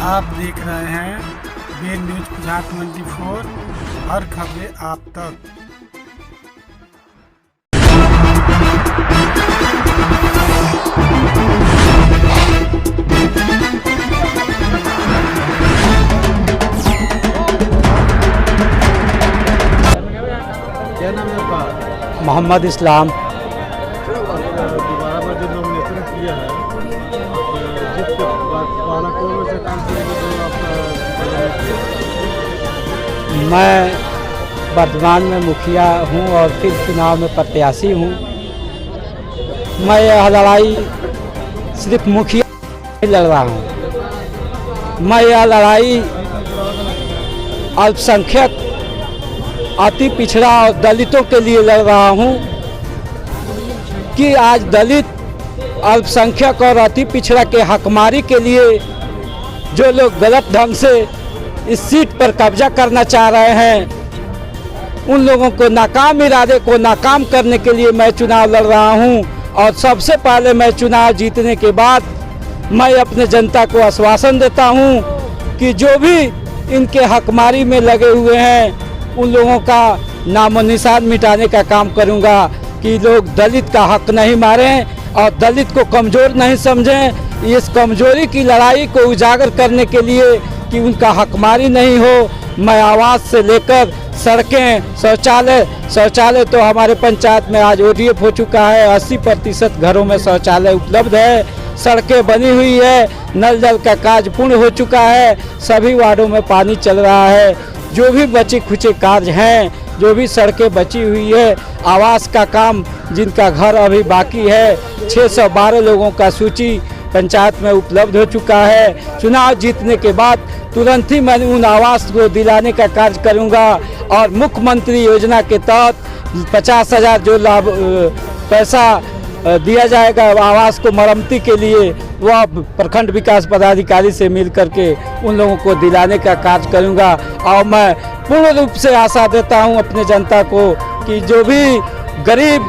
आप देख रहे हैं बे न्यूज गुजरात 24, हर खबरें आप तक। क्या नाम है आपका? मोहम्मद इस्लाम। दोबारा में जो नॉमिनेशन किया है, जिस पाना कौन में से काम करेंगे जो आपका? मैं वर्तमान में मुखिया हूं और फिर चुनाव में प्रत्याशी हूं। मैं यह लड़ाई सिर्फ मुखिया नहीं लड़ रहा हूं, मैं यह लड़ाई अल्पसंख्यक, अति पिछड़ा और दलितों के लिए लड़ रहा हूं कि आज दलित, अल्पसंख्यक और अति पिछड़ा के हकमारी के लिए जो लोग गलत ढंग से इस सीट पर कब्जा करना चाह रहे हैं, उन लोगों को नाकाम इरादे को नाकाम करने के लिए मैं चुनाव लड़ रहा हूं। और सबसे पहले मैं चुनाव जीतने के बाद मैं अपने जनता को आश्वासन देता हूं कि जो भी इनके हकमारी में लगे हुए हैं उन लोगों का नामो निशान मिटाने का काम करूंगा कि लोग दलित का हक नहीं मारें और दलित को कमज़ोर नहीं समझें। इस कमजोरी की लड़ाई को उजागर करने के लिए कि उनका हकमारी नहीं हो, मैं आवास से लेकर सड़कें, शौचालय तो हमारे पंचायत में आज ODF हो चुका है। 80% घरों में शौचालय उपलब्ध है, सड़कें बनी हुई है, नल जल का कार्य पूर्ण हो चुका है, सभी वार्डों में पानी चल रहा है। जो भी बचे खुचे कार्य हैं, जो भी सड़कें बची हुई है, आवास का काम जिनका घर अभी बाकी है, 612 लोगों का सूची पंचायत में उपलब्ध हो चुका है। चुनाव जीतने के बाद तुरंत ही मैं उन आवास को दिलाने का कार्य करूंगा और मुख्यमंत्री योजना के तहत 50,000 जो लाभ पैसा दिया जाएगा आवास को मरम्मती के लिए, वह प्रखंड विकास पदाधिकारी से मिल करके उन लोगों को दिलाने का कार्य करूंगा। और मैं पूर्ण रूप से आशा देता हूं अपने जनता को कि जो भी गरीब,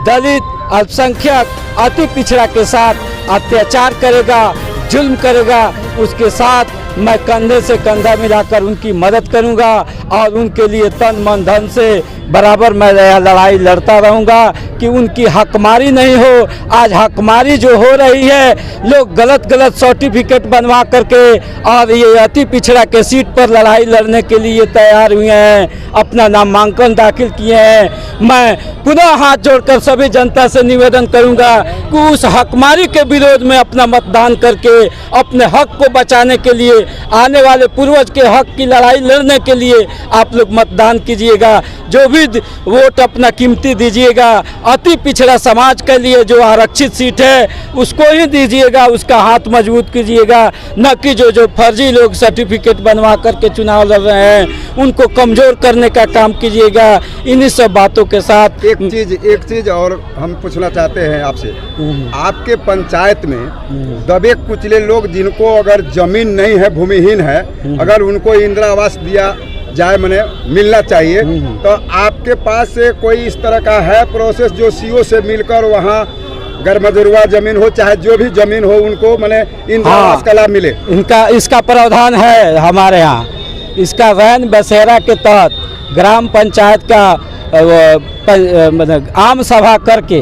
दलित, अल्पसंख्यक, अति पिछड़ा के साथ अत्याचार करेगा, जुल्म करेगा, उसके साथ मैं कंधे से कंधा मिलाकर उनकी मदद करूंगा और उनके लिए तन मन धन से बराबर मैं लड़ाई लड़ता रहूंगा कि उनकी हकमारी नहीं हो। आज हकमारी जो हो रही है, लोग गलत सर्टिफिकेट बनवा करके और ये अति पिछड़ा के सीट पर लड़ाई लड़ने के लिए तैयार हुए हैं, अपना नामांकन दाखिल किए हैं। मैं पुनः हाथ जोड़कर सभी जनता से निवेदन करूंगा कि उस हकमारी के विरोध में अपना मतदान करके अपने हक को बचाने के लिए, आने वाले पूर्वज के हक की लड़ाई लड़ने के लिए आप लोग मतदान कीजिएगा। जो भी वोट अपना कीमती दीजिएगा, अति पिछड़ा समाज के लिए जो आरक्षित सीट है उसको ही दीजिएगा, उसका हाथ मजबूत कीजिएगा, न कि जो फर्जी लोग सर्टिफिकेट बनवा करके चुनाव लड़ रहे हैं उनको कमज़ोर करने का काम कीजिएगा। इन्हीं सब बातों के साथ एक चीज और हम पूछना चाहते हैं आपसे, आपके पंचायत में दबे कुचले लोग जिनको अगर जमीन नहीं है, भूमिहीन है, अगर उनको इंदिरा आवास दिया जाए, मैंने मिलना चाहिए, तो आपके पास से कोई इस तरह का है प्रोसेस जो CO से मिलकर वहाँ घर मजरूआ जमीन हो चाहे जो भी जमीन हो उनको मैंने इंदिरा आवास का लाभ मिले? इसका प्रावधान है हमारे यहाँ। इसका रैन बसेरा के तहत ग्राम पंचायत का आम सभा करके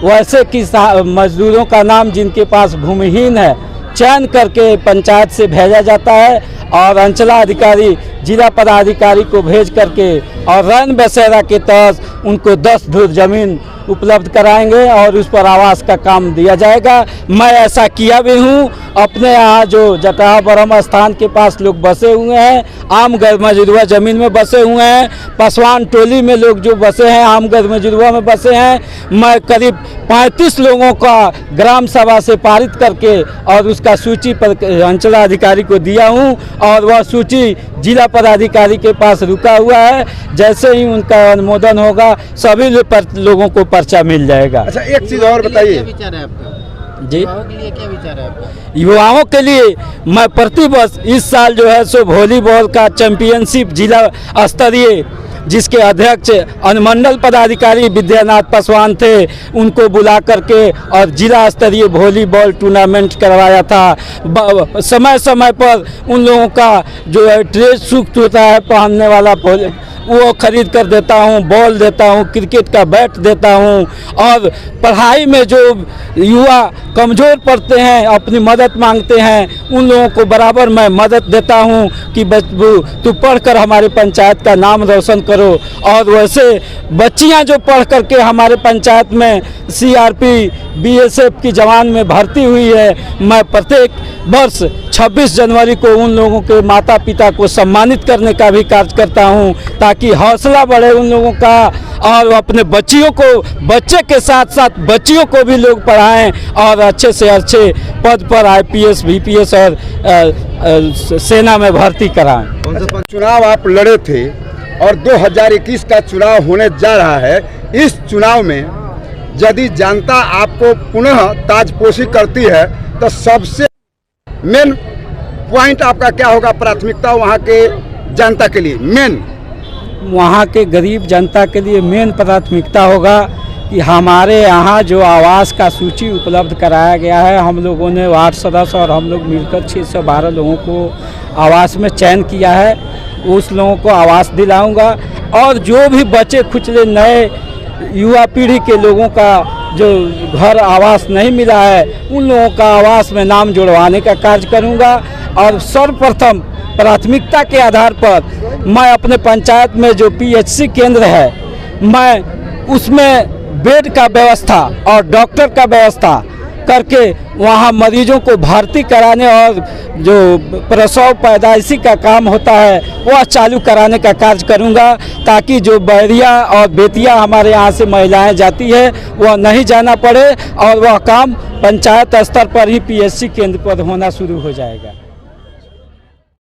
वैसे कि मजदूरों का नाम जिनके पास भूमिहीन है चयन करके पंचायत से भेजा जाता है और अंचलाधिकारी, जिला पदाधिकारी को भेज करके और रैन बसेरा के तहत उनको 10 धुर जमीन उपलब्ध कराएंगे और उस पर आवास का काम दिया जाएगा। मैं ऐसा किया भी हूँ। अपने यहाँ जो जटाहा ब्रह्म स्थान के पास लोग बसे हुए हैं, आम घर मजरूआ ज़मीन में बसे हुए हैं, पसवान टोली में लोग जो बसे हैं आम घर मजरूआ में बसे हैं, मैं करीब 35 लोगों का ग्राम सभा से पारित करके और उसका सूची पर अंचलाधिकारी को दिया हूँ और वह सूची जिला पदाधिकारी के पास रुका हुआ है। जैसे ही उनका अनुमोदन होगा सभी लोगों को पर्चा मिल जाएगा। अच्छा, एक चीज़ और बताइए। क्या विचार है आपका? जी, युवाओं के लिए क्या विचार है आपका? युवाओं के लिए मैं प्रतिवर्ष इस साल जो है सो वॉलीबॉल का चैंपियनशिप जिला स्तरीय जिसके अध्यक्ष अनुमंडल पदाधिकारी विद्यानाथ पासवान थे, उनको बुला करके और जिला स्तरीय वॉलीबॉल टूर्नामेंट करवाया था। समय समय पर उन लोगों का जो है ड्रेस सूट होता है पहनने वाला वो खरीद कर देता हूँ, बॉल देता हूँ, क्रिकेट का बैट देता हूँ। और पढ़ाई में जो युवा कमज़ोर पड़ते हैं, अपनी मदद मांगते हैं, उन लोगों को बराबर मैं मदद देता हूँ कि तू पढ़कर हमारे पंचायत का नाम रोशन करो। और वैसे बच्चियाँ जो पढ़ करके हमारे पंचायत में CRP BSF की जवान में भर्ती हुई है, मैं प्रत्येक वर्ष 26 जनवरी को उन लोगों के माता पिता को सम्मानित करने का भी कार्य करता हूं, ताकि हौसला बढ़े उन लोगों का और अपने बच्चियों को, बच्चे के साथ साथ बच्चियों को भी लोग पढ़ाएं और अच्छे से अच्छे पद पर IPS VPS और सेना में भर्ती कराएं। चुनाव आप लड़े थे और 2021 का चुनाव होने जा रहा है। इस चुनाव में यदि जनता आपको पुनः ताजपोशी करती है तो सबसे मेन पॉइंट आपका क्या होगा, प्राथमिकता वहाँ के जनता के लिए? वहाँ के गरीब जनता के लिए मेन प्राथमिकता होगा कि हमारे यहाँ जो आवास का सूची उपलब्ध कराया गया है, हम लोगों ने वार्ड सदस्य और हम लोग मिलकर 612 लोगों को आवास में चयन किया है, उस लोगों को आवास दिलाऊंगा। और जो भी बचे खुचले नए युवा पीढ़ी के लोगों का जो घर आवास नहीं मिला है, उन लोगों का आवास में नाम जुड़वाने का कार्य करूंगा। और सर्वप्रथम प्राथमिकता के आधार पर मैं अपने पंचायत में जो PHC केंद्र है, मैं उसमें बेड का व्यवस्था और डॉक्टर का व्यवस्था करके वहाँ मरीजों को भर्ती कराने और जो प्रसव पैदाइशी का काम होता है वह चालू कराने का कार्य करूँगा, ताकि जो बैरिया और बेतिया हमारे यहाँ से महिलाएं जाती है वह नहीं जाना पड़े और वह काम पंचायत स्तर पर ही PHC केंद्र पर होना शुरू हो जाएगा।